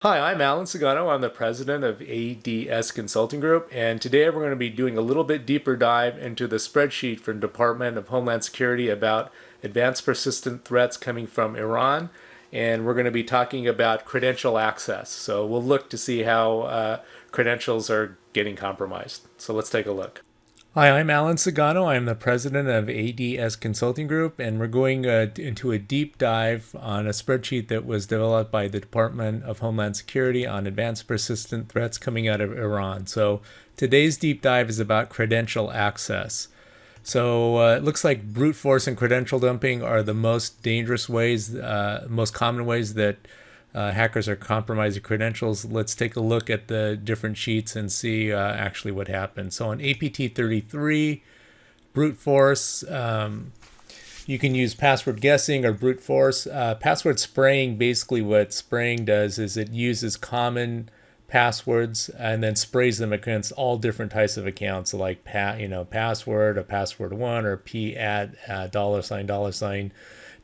Hi, I'm Alan Sagano. I'm the president of ADS Consulting Group, and today we're going to be doing a little bit deeper dive into the spreadsheet from the Department of Homeland Security about advanced persistent threats coming from Iran, and we're going to be talking about credential access. So we'll look to see how credentials are getting compromised. So let's take a look. Hi, I'm Alan Sagano. I'm the president of ADS Consulting Group, and we're going into a deep dive on a spreadsheet that was developed by the Department of Homeland Security on advanced persistent threats coming out of Iran. So today's deep dive is about credential access. So it looks like brute force and credential dumping are the most dangerous ways, most common ways that hackers are compromising credentials. Let's take a look at the different sheets and see actually what happened. So on APT 33, brute force, you can use password guessing or brute force. Password spraying, basically what spraying does is it uses common passwords and then sprays them against all different types of accounts, so like password, a password one, or p at $,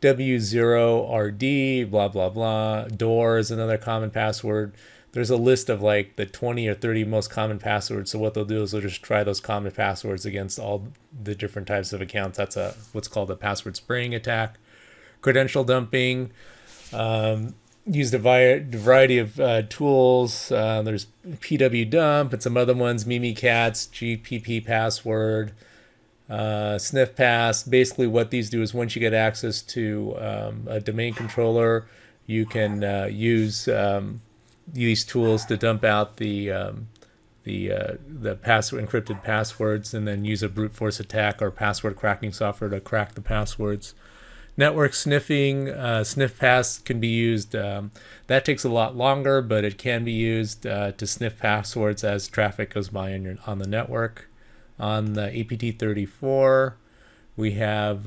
W0RD, blah, blah, blah. Door is another common password. There's a list of like the 20 or 30 most common passwords. So what they'll do is they'll just try those common passwords against all the different types of accounts. That's what's called a password spraying attack. Credential dumping. Used a variety of tools. There's PW dump and some other ones, Mimikatz, GPP password, sniff pass. Basically what these do is once you get access to a domain controller, you can use these tools to dump out the password encrypted passwords, and then use a brute force attack or password cracking software to crack the passwords. Network sniffing, sniff pass can be used. That takes a lot longer, but it can be used to sniff passwords as traffic goes by on the network. On the APT 34, we have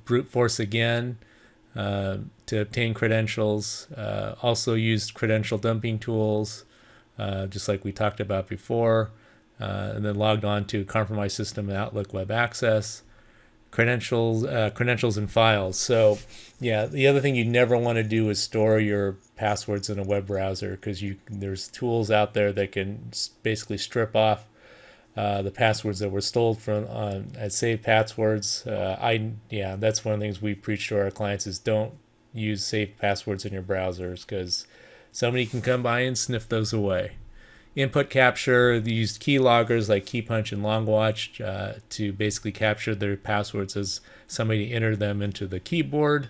brute force again to obtain credentials. Also used credential dumping tools, just like we talked about before, and then logged on to compromised system and Outlook web access. Credentials and files. So yeah, the other thing you never want to do is store your passwords in a web browser, because there's tools out there that can basically strip off the passwords that were stolen from as saved passwords. That's one of the things we preach to our clients is don't use saved passwords in your browsers, because somebody can come by and sniff those away. Input capture, they used keyloggers like KeyPunch and LongWatch to basically capture their passwords as somebody entered them into the keyboard.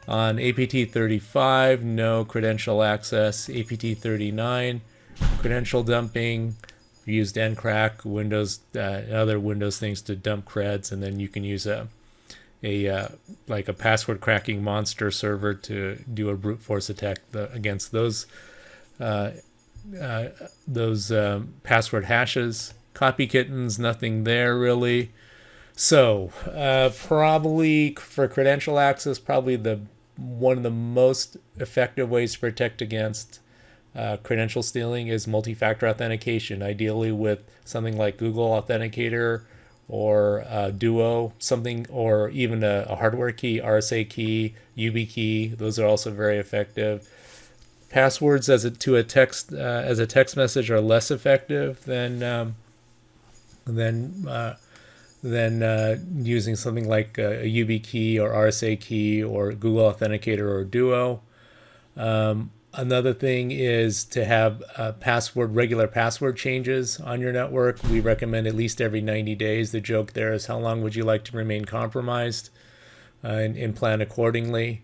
On APT 35, no credential access. APT 39, credential dumping. We used ncrack, Windows, other Windows things to dump creds, and then you can use a password cracking monster server to do a brute force attack against those password hashes. Copy kittens, nothing there really. So probably for credential access, probably one of the most effective ways to protect against credential stealing is multi-factor authentication, ideally with something like Google Authenticator or Duo, something, or even a hardware key, RSA key, YubiKey. Those are also very effective. Passwords as a text message are less effective than using something like a YubiKey or RSA key or Google Authenticator or Duo. Another thing is to have regular password changes on your network. We recommend at least every 90 days. The joke there is how long would you like to remain compromised, and plan accordingly.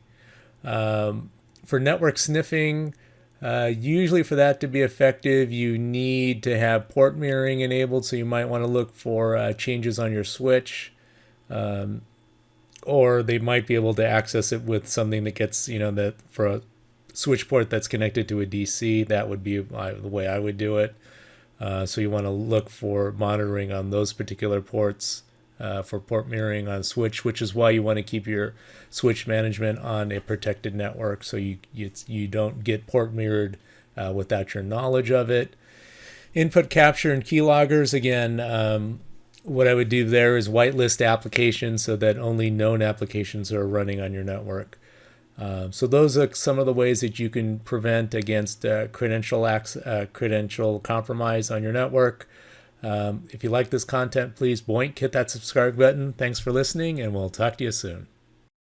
For network sniffing, usually for that to be effective, you need to have port mirroring enabled, so you might want to look for changes on your switch. Or they might be able to access it with something that gets, that for a switch port that's connected to a DC. That would be the way I would do it. So you want to look for monitoring on those particular ports for port mirroring on switch, which is why you want to keep your switch management on a protected network, so you don't get port mirrored without your knowledge of it. Input capture and keyloggers, again, what I would do there is whitelist applications so that only known applications are running on your network. So those are some of the ways that you can prevent against credential compromise on your network. If you like this content, please boink, hit that subscribe button. Thanks for listening, and we'll talk to you soon.